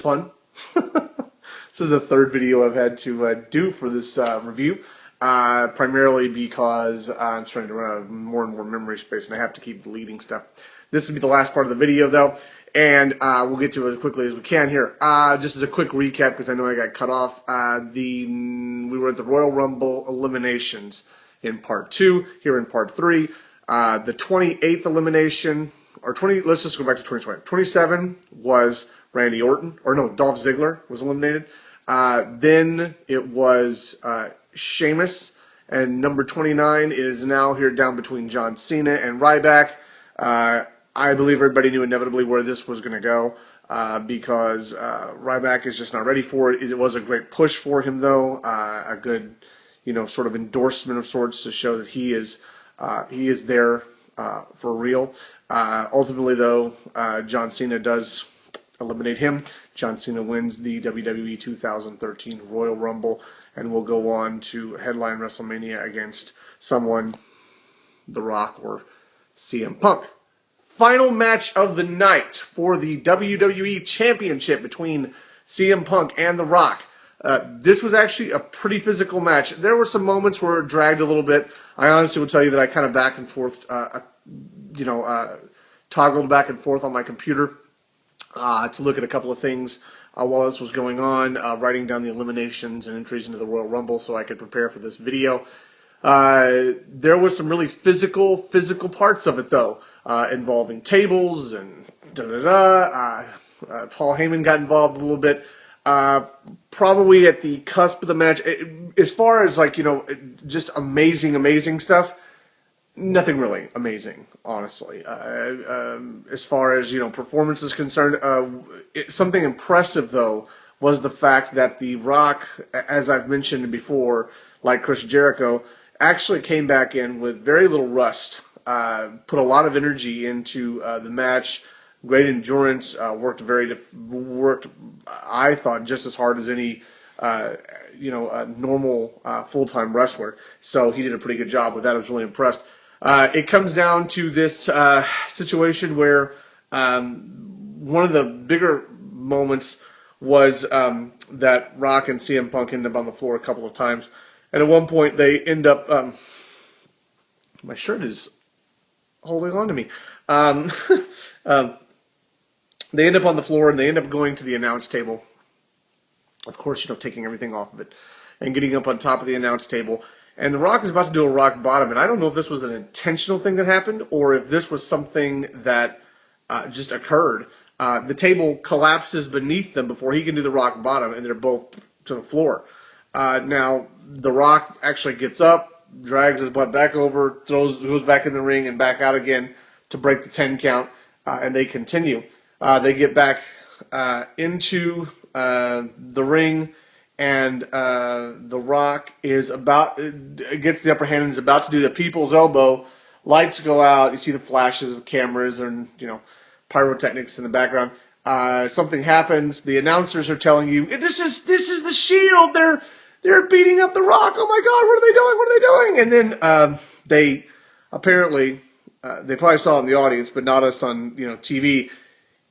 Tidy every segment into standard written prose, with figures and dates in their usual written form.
fun. This is the third video I've had to do for this review, primarily because I'm starting to run out of more and more memory space, and I have to keep deleting stuff. This will be the last part of the video, though, and we'll get to it as quickly as we can here. Just as a quick recap, because I know I got cut off, we were at the Royal Rumble eliminations in part 2. Here in part 3, the 28th elimination, or 20. Let's just go back to 2020. 27 was Randy Orton, or no, Dolph Ziggler was eliminated. Then it was Sheamus, and number 29 is now here down between John Cena and Ryback. I believe everybody knew inevitably where this was going to go because Ryback is just not ready for it. It was a great push for him, though, a good, sort of endorsement of sorts to show that he is there for real. Ultimately, though, John Cena does eliminate him. John Cena wins the WWE 2013 Royal Rumble and will go on to headline WrestleMania against someone, The Rock or CM Punk. Final match of the night for the WWE Championship between CM Punk and The Rock. This was actually a pretty physical match. There were some moments where it dragged a little bit. I honestly will tell you that I kind of back and forth, toggled back and forth on my computer to look at a couple of things while this was going on, writing down the eliminations and entries into the Royal Rumble so I could prepare for this video. There was some really physical parts of it, though, involving tables and Paul Heyman got involved a little bit. Probably at the cusp of the match, as far as just amazing stuff. Nothing really amazing, honestly. As far as performance is concerned, something impressive though was the fact that The Rock, as I've mentioned before, like Chris Jericho, actually came back in with very little rust. Put a lot of energy into the match. Great endurance. Worked, I thought, just as hard as any a normal full-time wrestler. So he did a pretty good job with that. I was really impressed. It comes down to this situation where one of the bigger moments was that Rock and CM Punk end up on the floor a couple of times. And at one point they end up... my shirt is holding on to me. They end up on the floor and they end up going to the announce table. Of course, taking everything off of it and getting up on top of the announce table. And The Rock is about to do a rock bottom, and I don't know if this was an intentional thing that happened or if this was something that just occurred. The table collapses beneath them before he can do the rock bottom, and they're both to the floor. Now, The Rock actually gets up, drags his butt back over, goes back in the ring and back out again to break the 10 count, and they continue. They get back into the ring, and The Rock gets the upper hand and is about to do the people's elbow. Lights go out. You see the flashes of cameras and pyrotechnics in the background. Something happens. The announcers are telling you, "This is the Shield. They're beating up The Rock. Oh my God, what are they doing? What are they doing?" And then they apparently they probably saw it in the audience, but not us on TV.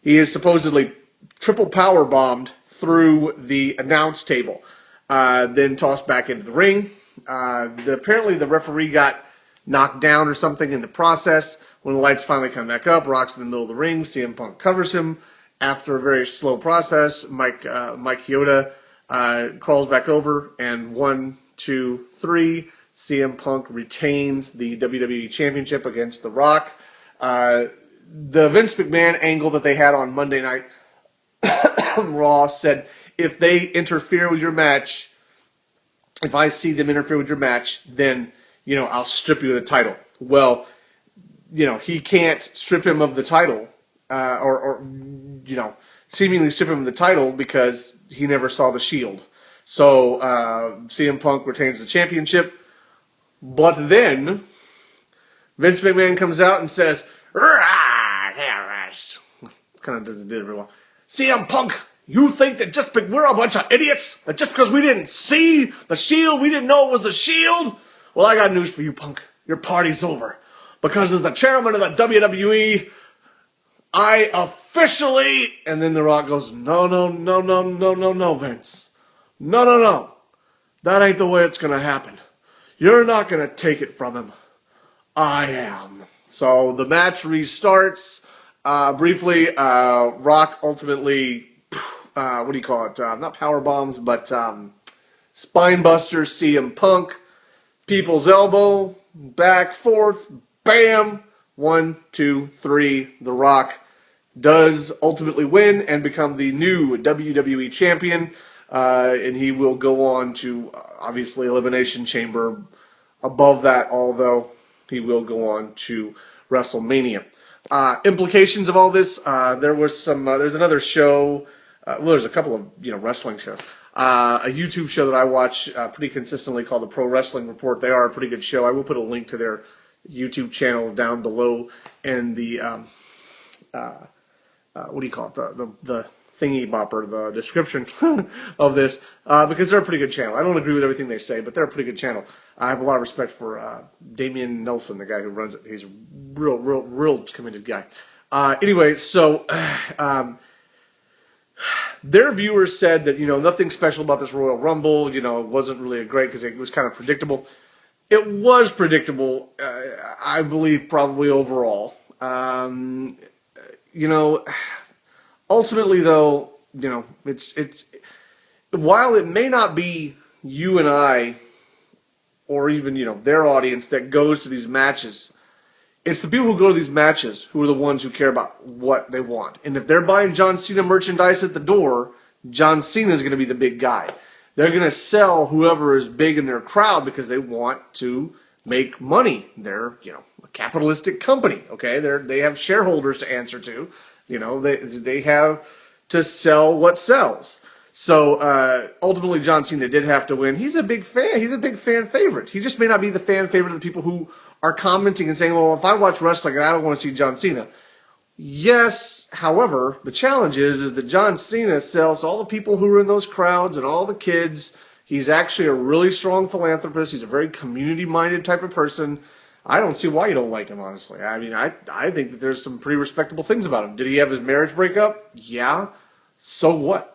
He is supposedly triple power bombed through the announce table, then tossed back into the ring. Apparently the referee got knocked down or something in the process. When the lights finally come back up, Rock's in the middle of the ring. CM Punk covers him. After a very slow process, Mike Chioda crawls back over, and 1, 2, 3, CM Punk retains the WWE Championship against The Rock. The Vince McMahon angle that they had on Monday Night Raw said, if they interfere with your match, if I see them interfere with your match, then, I'll strip you of the title. Well, he can't strip him of the title, or seemingly strip him of the title because he never saw the Shield. So, CM Punk retains the championship, but then Vince McMahon comes out and says, kind of doesn't do it very well. CM Punk, you think that we're a bunch of idiots? That just because we didn't see the Shield, we didn't know it was the Shield? Well, I got news for you, Punk. Your party's over. Because as the chairman of the WWE, I officially. And then The Rock goes, no, no, no, no, no, no, no, Vince. No, no, no. That ain't the way it's going to happen. You're not going to take it from him. I am. So the match restarts. Briefly, Rock ultimately, what do you call it? Not power bombs, but spine buster CM Punk. People's elbow, back, forth, bam. 1, 2, 3. The Rock does ultimately win and become the new WWE champion. And he will go on to, obviously, Elimination Chamber. Above that, although, he will go on to WrestleMania. Implications of all this, there's another show, there's a couple of, wrestling shows. A YouTube show that I watch pretty consistently called the Pro Wrestling Report. They are a pretty good show. I will put a link to their YouTube channel down below in the, what do you call it, the thingy bopper, the description of this, because they're a pretty good channel. I don't agree with everything they say, but they're a pretty good channel. I have a lot of respect for Damian Nelson, the guy who runs it. He's a real committed guy. Anyway, so their viewers said that, nothing special about this Royal Rumble, it wasn't really great because it was kind of predictable. It was predictable, I believe, probably overall. Ultimately, though, it's while it may not be you and I, or even their audience that goes to these matches, it's the people who go to these matches who are the ones who care about what they want. And if they're buying John Cena merchandise at the door, John Cena is going to be the big guy. They're going to sell whoever is big in their crowd because they want to make money. They're a capitalistic company. Okay, they have shareholders to answer to. They have to sell what sells. So ultimately, John Cena did have to win. He's a big fan. He's a big fan favorite. He just may not be the fan favorite of the people who are commenting and saying, well, if I watch wrestling and I don't want to see John Cena. Yes, however, the challenge is that John Cena sells to all the people who are in those crowds and all the kids. He's actually a really strong philanthropist. He's a very community-minded type of person. I don't see why you don't like him, honestly. I mean, I think that there's some pretty respectable things about him. Did he have his marriage breakup? Yeah. So what?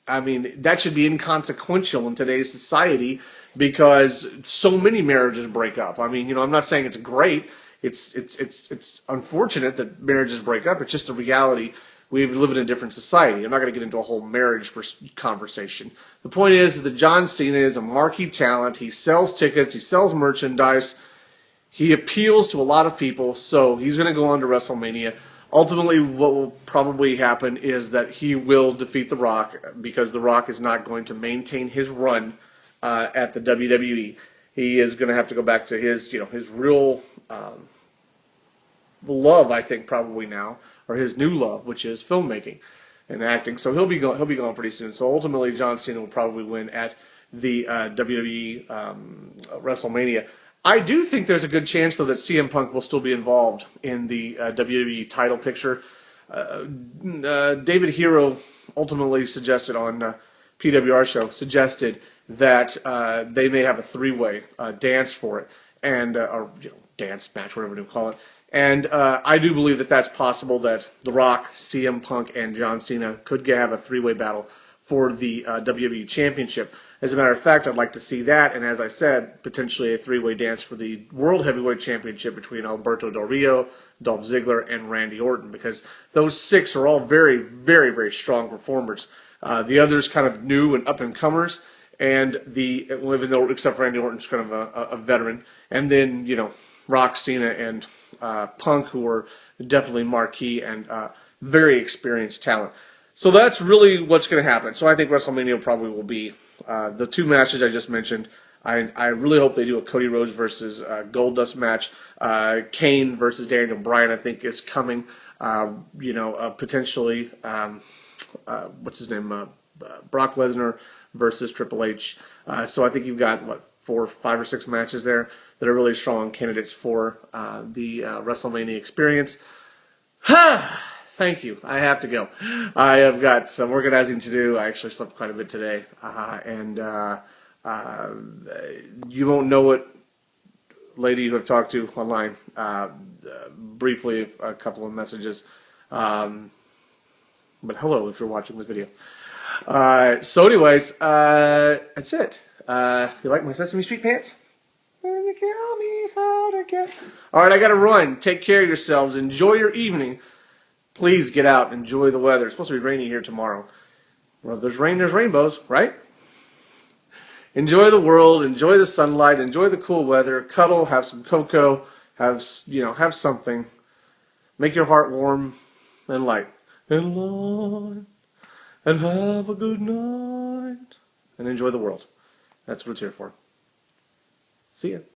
I mean, that should be inconsequential in today's society because so many marriages break up. I mean, I'm not saying it's great. It's unfortunate that marriages break up. It's just a reality. We live in a different society. I'm not going to get into a whole marriage conversation. The point is that John Cena is a marquee talent. He sells tickets. He sells merchandise. He appeals to a lot of people, so he's going to go on to WrestleMania. Ultimately, what will probably happen is that he will defeat The Rock because The Rock is not going to maintain his run at the WWE. He is going to have to go back to his real love, I think, probably now, or his new love, which is filmmaking and acting. So he'll be gone pretty soon. So ultimately, John Cena will probably win at the WWE WrestleMania. I do think there's a good chance, though, that CM Punk will still be involved in the WWE title picture. David Hero ultimately suggested on PWR show, suggested that they may have a three-way dance for it, and or dance match, whatever you call it. And I do believe that that's possible, that The Rock, CM Punk, and John Cena could have a three-way battle for the WWE Championship. As a matter of fact, I'd like to see that, and as I said, potentially a three-way dance for the World Heavyweight Championship between Alberto Del Rio, Dolph Ziggler, and Randy Orton, because those six are all very, very, very strong performers. The others kind of new and up-and-comers, and even though, except for Randy Orton's kind of a veteran, and then, Rock, Cena, and Punk, who are definitely marquee and very experienced talent. So that's really what's going to happen. So I think WrestleMania probably will be the two matches I just mentioned. I really hope they do a Cody Rhodes versus Goldust match. Kane versus Daniel Bryan, I think, is coming. Potentially, what's his name? Brock Lesnar versus Triple H. So I think you've got, 4, 5, or 6 matches there that are really strong candidates for the WrestleMania experience. Thank you. I have to go. I have got some organizing to do. I actually slept quite a bit today. And you won't know it, lady you have talked to online. Briefly, a couple of messages. But hello if you're watching this video. So anyways, that's it. You like my Sesame Street pants? Then you tell me how to get... Alright, I gotta run. Take care of yourselves. Enjoy your evening. Please get out. Enjoy the weather. It's supposed to be rainy here tomorrow. Well, if there's rain, there's rainbows, right? Enjoy the world. Enjoy the sunlight. Enjoy the cool weather. Cuddle. Have some cocoa. Have something. Make your heart warm and light. And light. And have a good night. And enjoy the world. That's what it's here for. See ya.